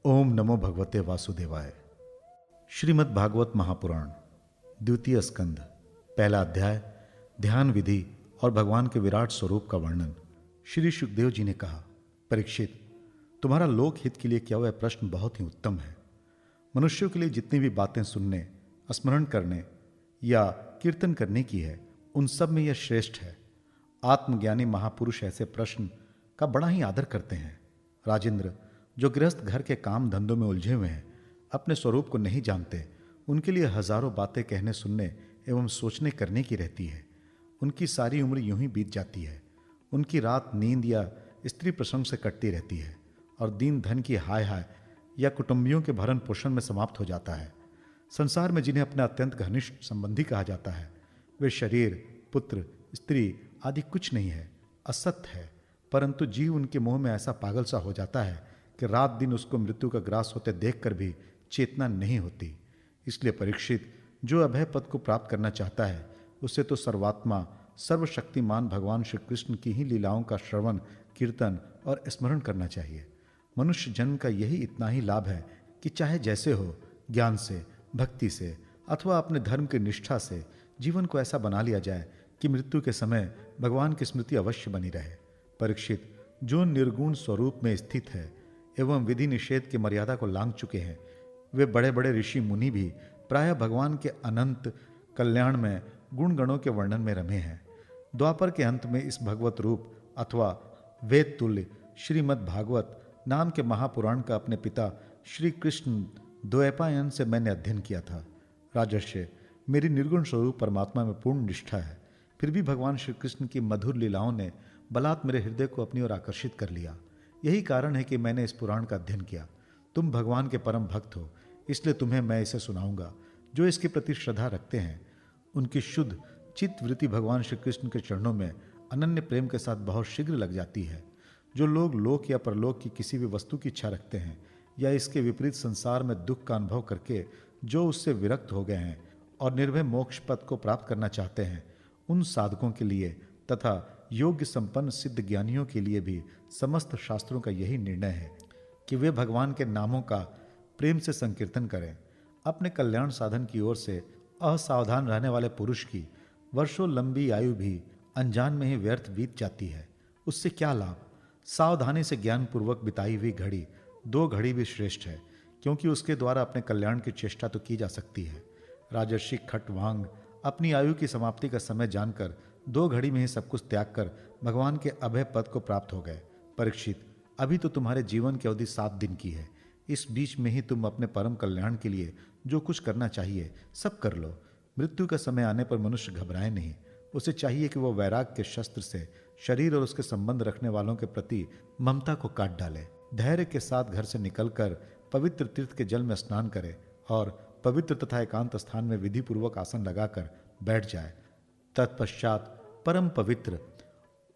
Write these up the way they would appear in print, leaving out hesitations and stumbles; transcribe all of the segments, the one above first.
ओम नमो भगवते वासुदेवाय। श्रीमद् भागवत महापुराण द्वितीय स्कंध पहला अध्याय ध्यान विधि और भगवान के विराट स्वरूप का वर्णन। श्री सुखदेव जी ने कहा, परीक्षित, तुम्हारा लोक हित के लिए किया हुआ प्रश्न बहुत ही उत्तम है। मनुष्यों के लिए जितनी भी बातें सुनने, स्मरण करने या कीर्तन करने की है, उन सब में यह श्रेष्ठ है। आत्मज्ञानी महापुरुष ऐसे प्रश्न का बड़ा ही आदर करते हैं। राजेंद्र, जो गृहस्थ घर के काम धंधों में उलझे हुए हैं, अपने स्वरूप को नहीं जानते, उनके लिए हजारों बातें कहने सुनने एवं सोचने करने की रहती है। उनकी सारी उम्र यूं ही बीत जाती है। उनकी रात नींद या स्त्री प्रसंग से कटती रहती है और दिन धन की हाय हाय या कुटुंबियों के भरण पोषण में समाप्त हो जाता है। संसार में जिन्हें अपना अत्यंत घनिष्ठ संबंधी कहा जाता है, वे शरीर, पुत्र, स्त्री आदि कुछ नहीं है, असत्य है। परंतु जीव उनके मोह में ऐसा पागल सा हो जाता है कि रात दिन उसको मृत्यु का ग्रास होते देखकर भी चेतना नहीं होती। इसलिए परीक्षित, जो अभय पद को प्राप्त करना चाहता है, उसे तो सर्वात्मा सर्वशक्तिमान भगवान श्री कृष्ण की ही लीलाओं का श्रवण, कीर्तन और स्मरण करना चाहिए। मनुष्य जन्म का यही इतना ही लाभ है कि चाहे जैसे हो, ज्ञान से, भक्ति से अथवा अपने धर्म की निष्ठा से जीवन को ऐसा बना लिया जाए कि मृत्यु के समय भगवान की स्मृति अवश्य बनी रहे। परीक्षित, जो निर्गुण स्वरूप में स्थित है एवं विधि निषेध की मर्यादा को लांघ चुके हैं, वे बड़े बड़े ऋषि मुनि भी प्रायः भगवान के अनंत कल्याण में गुण गणों के वर्णन में रमे हैं। द्वापर के अंत में इस भगवत रूप अथवा वेद तुल्य श्रीमद् भागवत नाम के महापुराण का अपने पिता श्री कृष्ण द्वैपायन से मैंने अध्ययन किया था। राजर्षि, मेरी निर्गुण स्वरूप परमात्मा में पूर्ण निष्ठा है, फिर भी भगवान श्री कृष्ण की मधुर लीलाओं ने बलात् मेरे हृदय को अपनी ओर आकर्षित कर लिया। यही कारण है कि मैंने इस पुराण का अध्ययन किया। तुम भगवान के परम भक्त हो, इसलिए तुम्हें मैं इसे सुनाऊंगा। जो इसके प्रति श्रद्धा रखते हैं, उनकी शुद्ध चित्त वृत्ति भगवान श्री कृष्ण के चरणों में अनन्य प्रेम के साथ बहुत शीघ्र लग जाती है। जो लोग लोक या परलोक की किसी भी वस्तु की इच्छा रखते हैं या इसके विपरीत संसार में दुख का अनुभव करके जो उससे विरक्त हो गए हैं और निर्भय मोक्ष पद को प्राप्त करना चाहते हैं, उन साधकों के लिए तथा योग्य संपन्न सिद्ध ज्ञानियों के लिए भी समस्त शास्त्रों का यही निर्णय है कि वे भगवान के नामों का प्रेम से संकीर्तन करें। अपने कल्याण साधन की ओर से असावधान रहने वाले पुरुष की वर्षों लंबी आयु भी अनजान में ही व्यर्थ बीत जाती है। उससे क्या लाभ? सावधानी से ज्ञान पूर्वक बिताई हुई घड़ी 2 घड़ी भी श्रेष्ठ है, क्योंकि उसके द्वारा अपने कल्याण की चेष्टा तो की जा सकती है। राजर्षि खटवांग अपनी आयु की समाप्ति का समय जानकर 2 घड़ी में ही सब कुछ त्याग कर भगवान के अभय पद को प्राप्त हो गए। परीक्षित, अभी तो तुम्हारे जीवन की अवधि 7 दिन की है। इस बीच में ही तुम अपने परम कल्याण के लिए जो कुछ करना चाहिए सब कर लो। मृत्यु का समय आने पर मनुष्य घबराए नहीं। उसे चाहिए कि वो वैराग के शस्त्र से शरीर और उसके संबंध रखने वालों के प्रति ममता को काट डाले। धैर्य के साथ घर से निकलकर पवित्र तीर्थ के जल में स्नान करे और पवित्र तथा एकांत स्थान में विधि पूर्वक आसन लगाकर बैठ जाए। तत्पश्चात परम पवित्र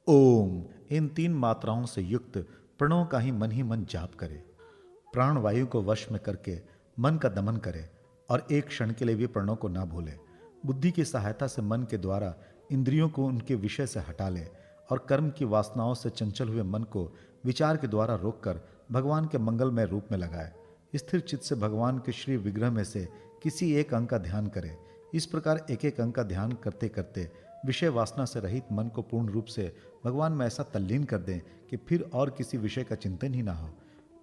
ओम इन 3 मात्राओं से युक्त प्रणव का ही मन जाप करे। प्राण वायु को वश में करके मन का दमन करे और एक क्षण के लिए भी प्रणव को ना भूले। बुद्धि की सहायता से मन के द्वारा इंद्रियों को उनके विषय से हटा ले और कर्म की वासनाओं से चंचल हुए मन को विचार के द्वारा रोककर भगवान के मंगलमय रूप में लगाए। स्थिर चित्त से भगवान के श्री विग्रह में से किसी एक अंग का ध्यान करे। इस प्रकार एक एक अंग का ध्यान करते करते विषय वासना से रहित मन को पूर्ण रूप से भगवान में ऐसा तल्लीन कर दें कि फिर और किसी विषय का चिंतन ही ना हो।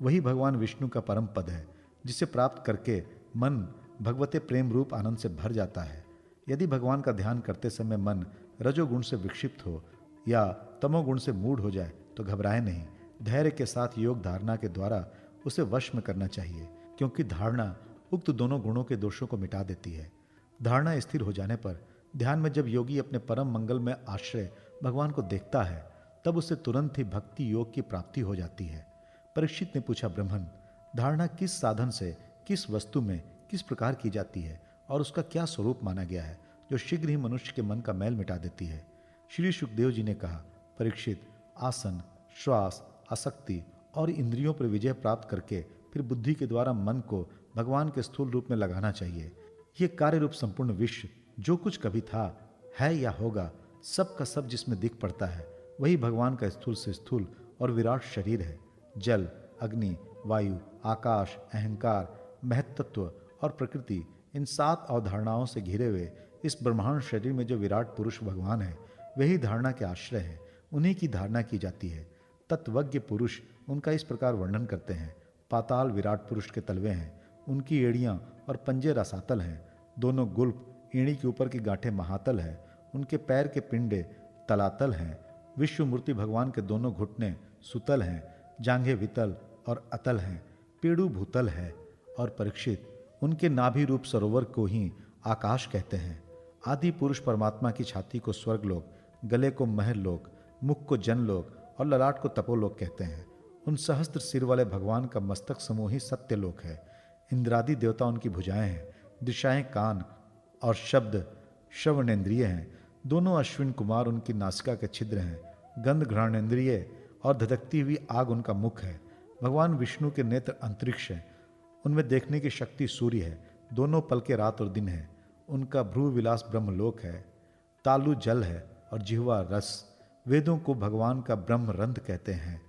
वही भगवान विष्णु का परम पद है, जिसे प्राप्त करके मन भगवते प्रेम रूप आनंद से भर जाता है। यदि भगवान का ध्यान करते समय मन रजोगुण से विक्षिप्त हो या तमोगुण से मूढ़ हो जाए तो घबराए नहीं। धैर्य के साथ योग धारणा के द्वारा उसे वश में करना चाहिए, क्योंकि धारणा उक्त दोनों गुणों के दोषों को मिटा देती है। धारणा स्थिर हो जाने पर ध्यान में जब योगी अपने परम मंगल में आश्रय भगवान को देखता है, तब उसे तुरंत ही भक्ति योग की प्राप्ति हो जाती है। परीक्षित ने पूछा, ब्रह्मन, धारणा किस साधन से, किस वस्तु में, किस प्रकार की जाती है और उसका क्या स्वरूप माना गया है जो शीघ्र ही मनुष्य के मन का मैल मिटा देती है? श्री सुखदेव जी ने कहा, परीक्षित, आसन, श्वास, आसक्ति और इंद्रियों पर विजय प्राप्त करके फिर बुद्धि के द्वारा मन को भगवान के स्थूल रूप में लगाना चाहिए। ये कार्य रूप संपूर्ण विश्व जो कुछ कभी था, है या होगा, सब का सब जिसमें दिख पड़ता है, वही भगवान का स्थूल से स्थूल और विराट शरीर है। जल, अग्नि, वायु, आकाश, अहंकार, महत्त्व और प्रकृति, इन 7 अवधारणाओं से घिरे हुए इस ब्रह्मांड शरीर में जो विराट पुरुष भगवान है, वही धारणा के आश्रय है, उन्हीं की धारणा की जाती है। तत्वज्ञ पुरुष उनका इस प्रकार वर्णन करते हैं। पाताल विराट पुरुष के तलवे हैं, उनकी एड़ियां और पंजे रसातल हैं, दोनों गुल्फ एड़ी के ऊपर की गांठें महातल है, उनके पैर के पिंडे तलातल हैं। विश्व मूर्ति भगवान के दोनों घुटने सुतल हैं, जांघें वितल और अतल हैं, पेड़ू भूतल है। और परीक्षित, उनके नाभि रूप सरोवर को ही आकाश कहते हैं। आदि पुरुष परमात्मा की छाती को स्वर्गलोक, गले को महलोक, मुख को जनलोक और ललाट को तपोलोक कहते हैं। उन सहस्त्र सिर वाले भगवान का मस्तक समूह ही सत्यलोक है। इंद्रादि देवता उनकी भुजाएं हैं, दिशाएं कान और शब्द श्रवणेन्द्रिय हैं। दोनों अश्विन कुमार उनकी नासिका के छिद्र हैं। गंध घ्राणेन्द्रिय और धधकती हुई आग उनका मुख है। भगवान विष्णु के नेत्र अंतरिक्ष है, उनमें देखने की शक्ति सूर्य है। दोनों पलके रात और दिन है। उनका भ्रू विलास ब्रह्मलोक है। तालु जल है और जिह्वा रस। वेदों को भगवान का ब्रह्म रंध्र कहते हैं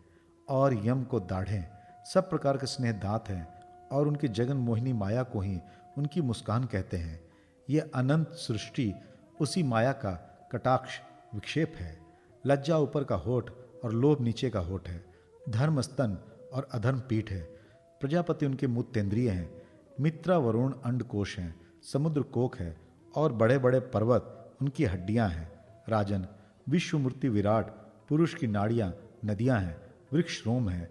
और यम को दाढ़ें। सब प्रकार के स्नेह दांत हैं और उनकी जगन मोहिनी माया को ही उनकी मुस्कान कहते हैं। ये अनंत सृष्टि उसी माया का कटाक्ष विक्षेप है। लज्जा ऊपर का होठ और लोभ नीचे का होठ है। धर्म स्तन और अधर्म पीठ है। प्रजापति उनके मूत्रेंद्रिय हैं। मित्रा वरुण अंडकोश हैं। समुद्र कोक है और बड़े बड़े पर्वत उनकी हड्डियां हैं। राजन, विश्व मूर्ति विराट पुरुष की नाड़ियां नदियां हैं। वृक्ष रोम है।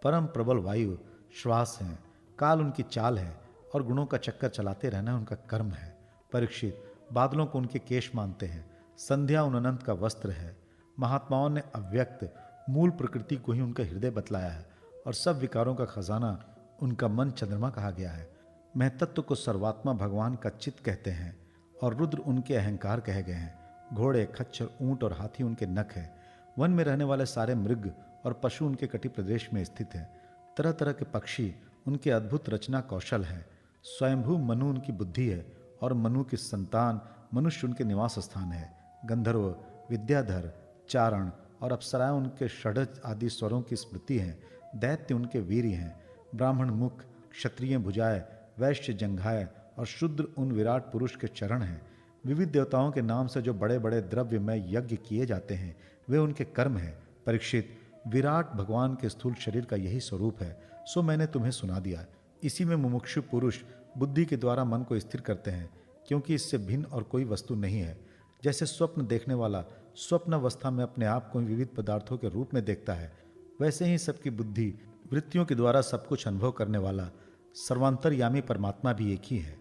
परम प्रबल वायु श्वास हैं। काल उनकी चाल है और गुणों का चक्कर चलाते रहना उनका कर्म है। परीक्षित, बादलों को उनके केश मानते हैं। संध्या उन अनंत का वस्त्र है। महात्माओं ने अव्यक्त मूल प्रकृति को ही उनका हृदय बतलाया है और सब विकारों का खजाना उनका मन चंद्रमा कहा गया है। महतत्व को सर्वात्मा भगवान का चित्त कहते हैं और रुद्र उनके अहंकार कहे गए हैं। घोड़े, खच्चर, ऊंट और हाथी उनके नख है। वन में रहने वाले सारे मृग और पशु उनके कटि प्रदेश में स्थित है। तरह तरह के पक्षी उनके अद्भुत रचना कौशल है। स्वयंभू मनु उनकी बुद्धि है और मनु की संतान मनुष्य उनके निवास स्थान है। गंधर्व, विद्याधर, चारण और अप्सराएं उनके षड्ज आदि स्वरों की स्मृति हैं। दैत्य उनके वीर्य हैं। ब्राह्मण मुख, क्षत्रिय भुजाएं, वैश्य जंघाएं और शूद्र उन विराट पुरुष के चरण हैं। विविध देवताओं के नाम से जो बड़े बड़े द्रव्यमय यज्ञ किए जाते हैं वे उनके कर्म हैं। परीक्षित, विराट भगवान के स्थूल शरीर का यही स्वरूप है, सो मैंने तुम्हें सुना दिया। इसी में मुमुक्षु पुरुष बुद्धि के द्वारा मन को स्थिर करते हैं, क्योंकि इससे भिन्न और कोई वस्तु नहीं है। जैसे स्वप्न देखने वाला स्वप्न अवस्था में अपने आप को विविध पदार्थों के रूप में देखता है, वैसे ही सबकी बुद्धि वृत्तियों के द्वारा सब कुछ अनुभव करने वाला सर्वांतरयामी परमात्मा भी एक ही है।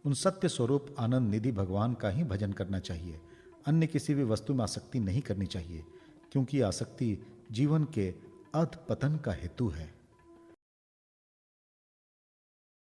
उन सत्य स्वरूप आनंद निधि भगवान का ही भजन करना चाहिए। अन्य किसी भी वस्तु में आसक्ति नहीं करनी चाहिए, क्योंकि आसक्ति जीवन के अध पतन का हेतु है।